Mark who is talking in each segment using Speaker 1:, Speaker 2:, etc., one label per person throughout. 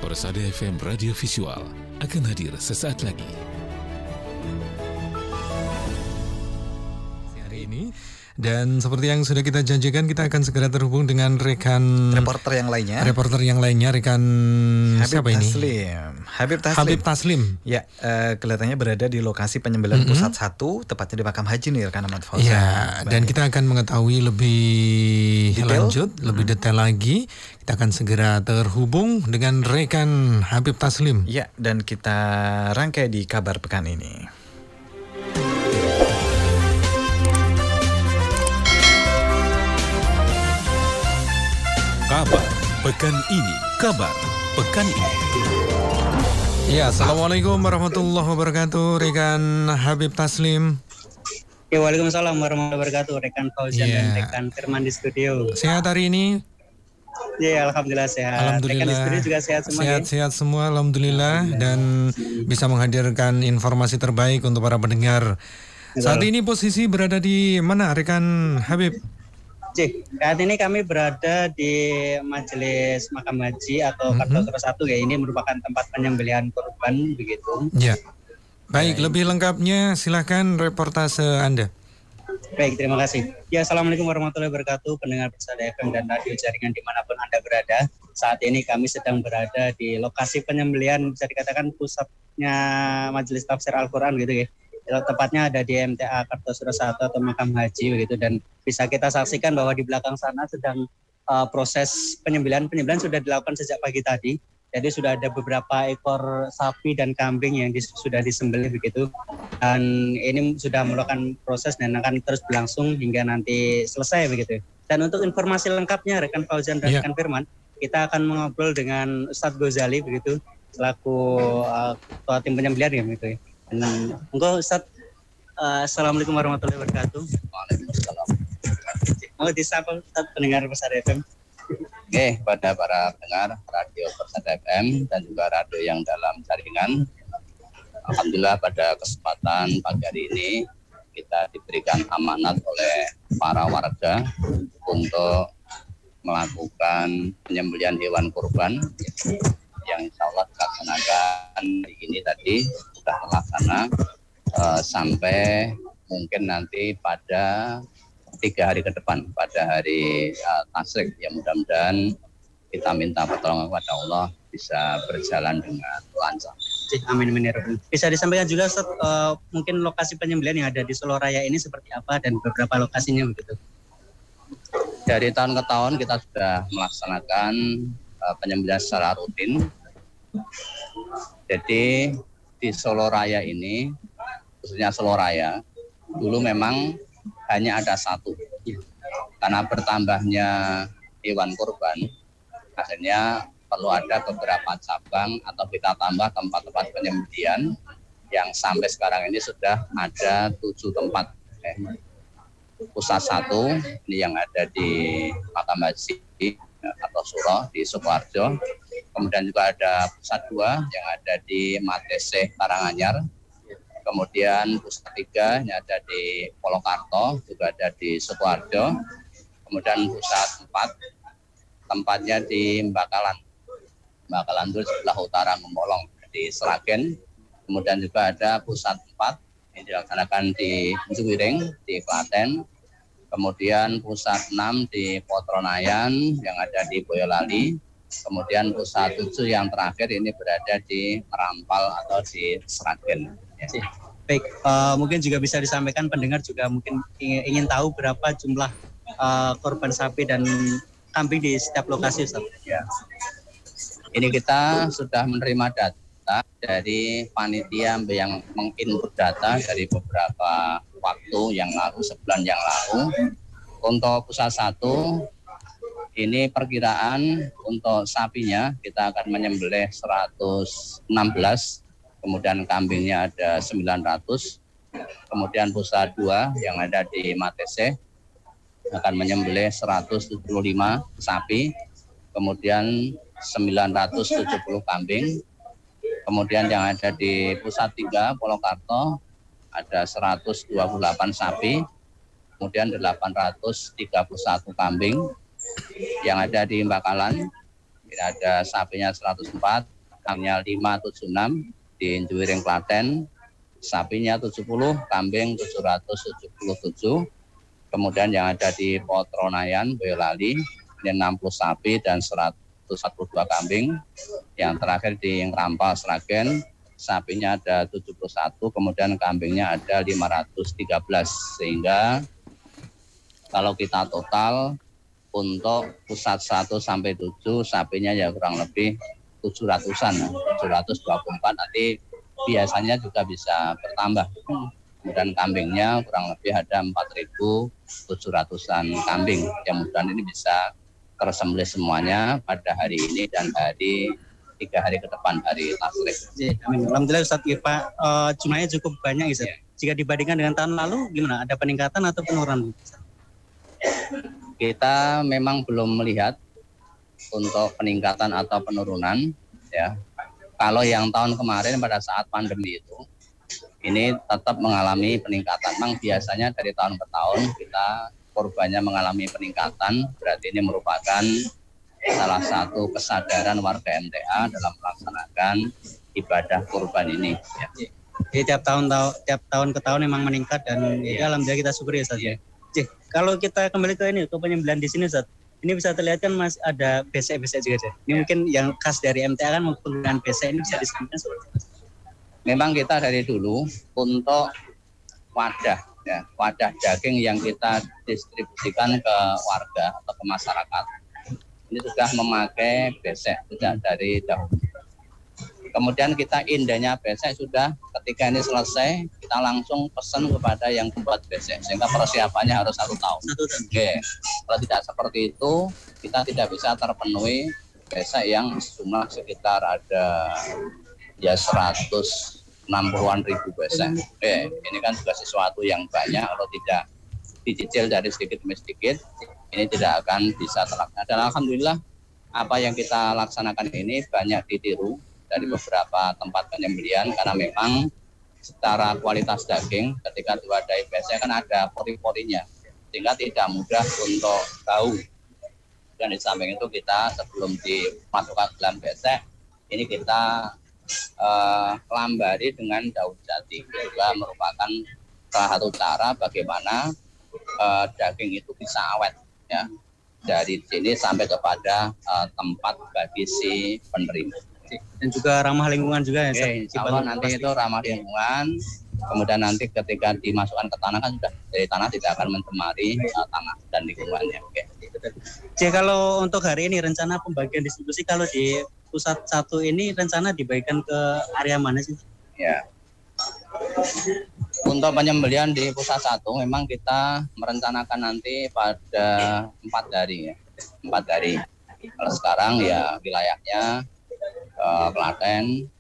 Speaker 1: Persada FM Radio Visual akan hadir sesaat lagi. Hari ini, dan seperti yang sudah kita janjikan, kita akan segera terhubung dengan rekan
Speaker 2: reporter yang lainnya, rekan
Speaker 1: siapa ini?
Speaker 2: Habib Taslim. Ya, kelihatannya berada di lokasi penyembelihan pusat 1, tepatnya di Makam Haji nih, rekan Ahmad Fauzan.
Speaker 1: Ya, dan kita akan mengetahui lebih lanjut, lebih detail lagi. Kita akan segera terhubung dengan rekan Habib Taslim.
Speaker 2: Ya, dan kita rangkai di kabar pekan ini.
Speaker 1: Kabar pekan ini. Kabar pekan ini.
Speaker 2: Ya, Assalamualaikum warahmatullahi wabarakatuh, rekan Habib Taslim.
Speaker 3: Ya, waalaikumsalam warahmatullahi wabarakatuh, rekan Fauzan dan rekan Firman di studio.
Speaker 2: Sehat hari ini?
Speaker 3: Ya, alhamdulillah sehat.
Speaker 2: Alhamdulillah.
Speaker 3: Rekan di studio juga sehat semua.
Speaker 2: Sehat semua, alhamdulillah, dan bisa menghadirkan informasi terbaik untuk para pendengar. Saat ini posisi berada di mana, rekan Habib?
Speaker 3: Saat ini kami berada di Majelis Makam Haji atau Kartosuro 1 ya. Ini merupakan tempat penyembelihan korban begitu.
Speaker 2: Ya. Baik, lebih lengkapnya silakan reportase Anda.
Speaker 3: Baik, terima kasih. Ya, Assalamualaikum warahmatullahi wabarakatuh, pendengar Persada FM dan radio jaringan dimanapun Anda berada. Saat ini kami sedang berada di lokasi penyembelihan, bisa dikatakan pusatnya Majelis Tafsir Al-Quran gitu ya. Tepatnya ada di MTA Kartosuro 1 atau Makam Haji begitu, dan bisa kita saksikan bahwa di belakang sana sedang proses penyembelihan sudah dilakukan sejak pagi tadi. Jadi sudah ada beberapa ekor sapi dan kambing yang sudah disembelih begitu, dan ini sudah melakukan proses dan akan terus berlangsung hingga nanti selesai begitu. Dan untuk informasi lengkapnya rekan Fauzan dan rekan Firman, kita akan mengobrol dengan Ustadz Ghazali begitu selaku ketua tim penyembelihan ya begitu ya. Monggo Ustadz, Assalamualaikum warahmatullahi wabarakatuh.
Speaker 4: Waalaikumsalam.
Speaker 3: Mau disapa Ustadz pendengar Persada FM.
Speaker 4: Oke, pada para pendengar radio Persada FM dan juga radio yang dalam jaringan, alhamdulillah pada kesempatan pagi hari ini kita diberikan amanat oleh para warga untuk melakukan penyembelihan hewan kurban yang insya Allah dilaksanakan hari ini tadi sudah terlaksana sampai mungkin nanti pada 3 hari ke depan, pada hari tasyrik, ya mudah-mudahan kita minta pertolongan kepada Allah bisa berjalan dengan lancar.
Speaker 3: Amin, amin ya Rabbi. Bisa disampaikan juga Ustaz, mungkin lokasi penyembelihan yang ada di Solo Raya ini seperti apa dan beberapa lokasinya begitu?
Speaker 4: Dari tahun ke tahun kita sudah melaksanakan penyembelihan secara rutin. Jadi di Solo Raya ini, khususnya Solo Raya, dulu memang hanya ada 1. Karena bertambahnya hewan kurban, akhirnya perlu ada beberapa cabang atau kita tambah tempat-tempat penyembelihan yang sampai sekarang ini sudah ada 7 tempat. Pusat 1 ini yang ada di Makam Haji atau Suro di Sukoharjo. Kemudian juga ada pusat 2 yang ada di Matese Karanganyar. Kemudian pusat 3 yang ada di Polokarto, juga ada di Sukoharjo. Kemudian pusat 4 tempatnya di Bakalan itu sebelah utara Gembolong di Sragen. Kemudian juga ada pusat 4 yang dilaksanakan di Juwiring di Klaten. Kemudian pusat 6 di Potronayan yang ada di Boyolali. Kemudian pusat 7 yang terakhir ini berada di Merampal atau di Sragen.
Speaker 3: Baik, mungkin juga bisa disampaikan pendengar juga mungkin ingin tahu berapa jumlah korban sapi dan kambing di setiap lokasi, Ustaz.
Speaker 4: Ya. Ini kita sudah menerima data dari panitia yang menginput data dari beberapa waktu yang lalu, sebulan yang lalu. Untuk pusat 1 ini perkiraan untuk sapinya kita akan menyembelih 116. Kemudian kambingnya ada 900. Kemudian pusat 2 yang ada di Matese akan menyembelih 175 sapi. Kemudian 970 kambing. Kemudian yang ada di pusat 3 Polokarto ada 128 sapi. Kemudian 831 kambing. Yang ada di Bakalan ada sapinya 104. Kambingnya 576 di Juwiring Klaten, sapinya 70, kambing 777. Kemudian yang ada di Potronayan, Boyolali, ini 60 sapi dan 142 kambing. Yang terakhir di Rampal, Sragen, sapinya ada 71, kemudian kambingnya ada 513. Sehingga kalau kita total untuk pusat 1 sampai 7, sapinya ya kurang lebih 700-an, 724, nanti biasanya juga bisa bertambah. Kemudian kambingnya kurang lebih ada 4.700-an kambing. Yang mudah-mudahan ini bisa tersembelih semuanya pada hari ini dan 3 hari ke depan, hari tasrik.
Speaker 3: Alhamdulillah Ustaz, Pak, jumlahnya cukup banyak Ustaz. Jika dibandingkan dengan tahun lalu gimana? Ada peningkatan atau penurunan?
Speaker 4: Kita memang belum melihat untuk peningkatan atau penurunan, ya. Kalau yang tahun kemarin pada saat pandemi itu, ini tetap mengalami peningkatan. Memang biasanya dari tahun ke tahun kita korbannya mengalami peningkatan, berarti ini merupakan salah satu kesadaran warga MTA dalam melaksanakan ibadah kurban ini. Ya.
Speaker 3: Jadi tiap tahun ke tahun memang meningkat dan ya, alhamdulillah kita syukuri Ustaz. Ya. Kalau kita kembali ke penyembelihan di sini Ustaz, ini bisa terlihat kan Mas ada besek-besek juga. Ini mungkin yang khas dari MTA kan penggunaan besek ini bisa disebutkan seperti apa?
Speaker 4: Memang kita dari dulu untuk wadah daging yang kita distribusikan ke warga atau ke masyarakat, ini sudah memakai besek sejak dari dahulu. Kemudian kita indahnya besek sudah ketika ini selesai, kita langsung pesan kepada yang membuat besek, sehingga persiapannya harus 1 tahun. Oke. Kalau tidak seperti itu, kita tidak bisa terpenuhi besek yang jumlah sekitar ada ya 160-an ribu besek. Oke, ini kan juga sesuatu yang banyak, kalau tidak dicicil dari sedikit demi sedikit, ini tidak akan bisa terlaksana. Dan alhamdulillah apa yang kita laksanakan ini banyak ditiru dari beberapa tempat penyembelihan, karena memang secara kualitas daging ketika diwadahi besek kan ada pori-porinya, sehingga tidak mudah untuk bau. Dan di samping itu kita sebelum dimasukkan dalam besek, ini kita lambari dengan daun jati. Itu juga merupakan salah satu cara bagaimana daging itu bisa awet, ya, dari sini sampai kepada tempat bagi si penerima.
Speaker 3: Dan juga ramah lingkungan juga ya.
Speaker 4: Insya Allah nanti itu ramah lingkungan. Kemudian nanti ketika dimasukkan ke tanah kan sudah dari tanah tidak akan mencemari tanah dan lingkungannya.
Speaker 3: Jadi kalau untuk hari ini rencana pembagian distribusi kalau di pusat 1 ini rencana dibagikan ke area mana sih?
Speaker 4: Ya. Untuk penyembelihan di pusat 1 memang kita merencanakan nanti pada 4 hari ya. 4 hari. Kalau sekarang ya wilayahnya Klaten,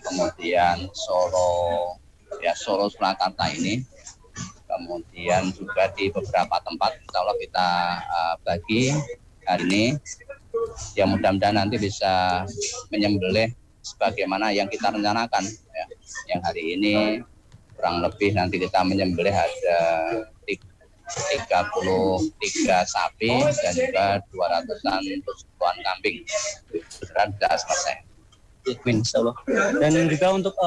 Speaker 4: kemudian Solo, ya Solo Surakarta ini, kemudian juga di beberapa tempat insya Allah kita bagi hari ini, ya mudah-mudahan nanti bisa menyembelih sebagaimana yang kita rencanakan, ya. Yang hari ini kurang lebih nanti kita menyembelih ada 33 sapi dan juga 200-an kambing. Sudah selesai.
Speaker 3: Insyaallah. Dan juga untuk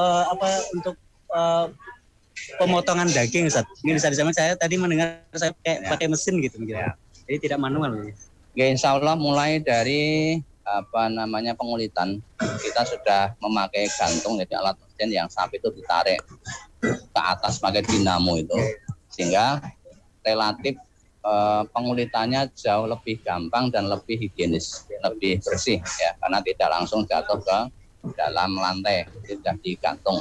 Speaker 3: pemotongan daging Ustaz. Ini bisa disamakan, saya tadi mendengar saya pakai mesin gitu ya. Jadi tidak manual.
Speaker 4: Ya, insya Allah mulai dari pengulitan kita sudah memakai gantung, jadi alat mesin yang sapi itu ditarik ke atas pakai dinamo itu, sehingga relatif pengulitannya jauh lebih gampang dan lebih higienis, lebih bersih ya, karena tidak langsung jatuh ke dalam lantai, tidak digantung.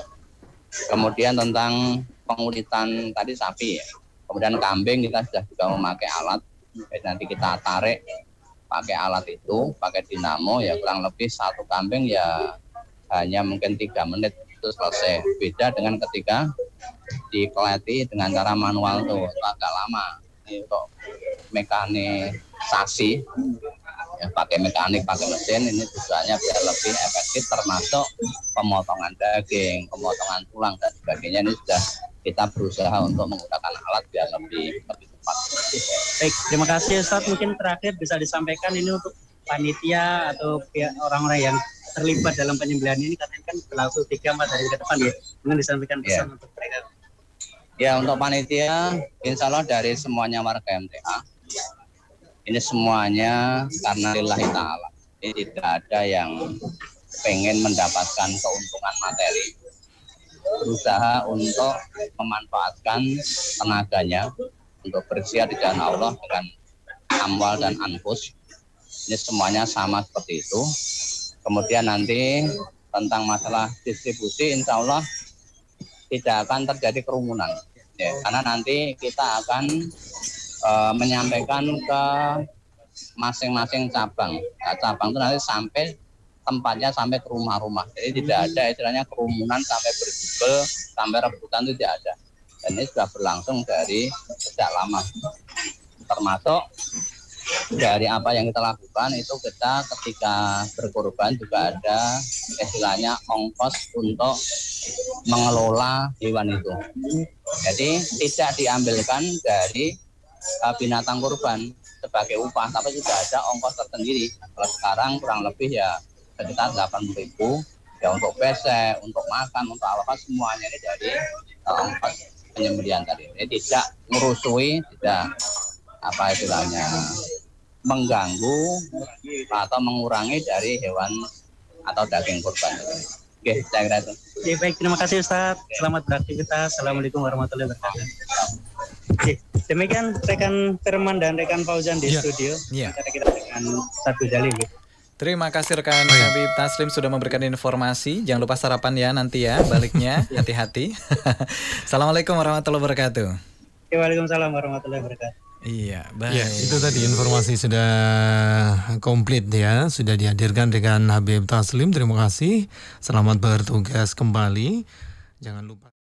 Speaker 4: Kemudian tentang pengulitan tadi sapi ya. Kemudian kambing kita sudah juga memakai alat, nanti kita tarik pakai alat itu, pakai dinamo ya, kurang lebih 1 kambing ya hanya mungkin 3 menit itu selesai. Beda dengan ketika dikeleti dengan cara manual tuh agak lama. Ini untuk mekanisasi ya, pakai mekanik, pakai mesin, ini tujuannya biar lebih efektif, termasuk pemotongan daging, pemotongan tulang dan sebagainya. Ini sudah kita berusaha untuk menggunakan alat biar lebih cepat.
Speaker 3: Baik, terima kasih Ustaz. Mungkin terakhir bisa disampaikan ini untuk panitia atau pihak orang-orang yang terlibat dalam penyembelihan ini katanya kan berlangsung 3-4 hari ke depan ya. Dengan disampaikan pesan untuk mereka.
Speaker 4: Ya, untuk panitia insya Allah dari semuanya warga MTA ini semuanya karena lillahi ta'ala. Ini tidak ada yang pengen mendapatkan keuntungan materi, berusaha untuk memanfaatkan tenaganya untuk berjihad di jalan Allah dengan amwal dan anfus. Ini semuanya sama seperti itu. Kemudian nanti tentang masalah distribusi insya Allah tidak akan terjadi kerumunan ya, karena nanti kita akan menyampaikan ke masing-masing cabang. Nah, cabang itu nanti sampai tempatnya sampai ke rumah-rumah. Jadi tidak ada istilahnya kerumunan sampai berjubel, sampai rebutan itu tidak ada. Dan ini sudah berlangsung dari sejak lama. Termasuk dari apa yang kita lakukan itu kita ketika berkorban juga ada istilahnya ongkos untuk mengelola hewan itu. Jadi tidak diambilkan dari binatang kurban sebagai upah, tapi sudah ada ongkos tersendiri. Kalau sekarang kurang lebih ya sekitar 80.000 ya untuk pesek, untuk makan, untuk apa semuanya ini dari ongkos penyembelihan tadi. Ini tidak merusui, tidak apa istilahnya mengganggu atau mengurangi dari hewan atau daging kurban. Oke, saya kira itu.
Speaker 3: Oke, baik, terima kasih Ustadz. Selamat beraktivitas. Assalamualaikum warahmatullahi wabarakatuh. Oke, demikian rekan Firman dan rekan Fauzan di studio. Kita dengan Ustadz Jalil.
Speaker 5: Terima kasih rekan Habib Taslim sudah memberikan informasi. Jangan lupa sarapan ya nanti ya baliknya. Hati-hati. Assalamualaikum warahmatullahi wabarakatuh.
Speaker 3: Waalaikumsalam warahmatullahi wabarakatuh.
Speaker 5: Iya, baik.
Speaker 2: Ya, itu tadi informasi sudah komplit ya, sudah dihadirkan rekan Habib Taslim. Terima kasih. Selamat bertugas kembali. Jangan lupa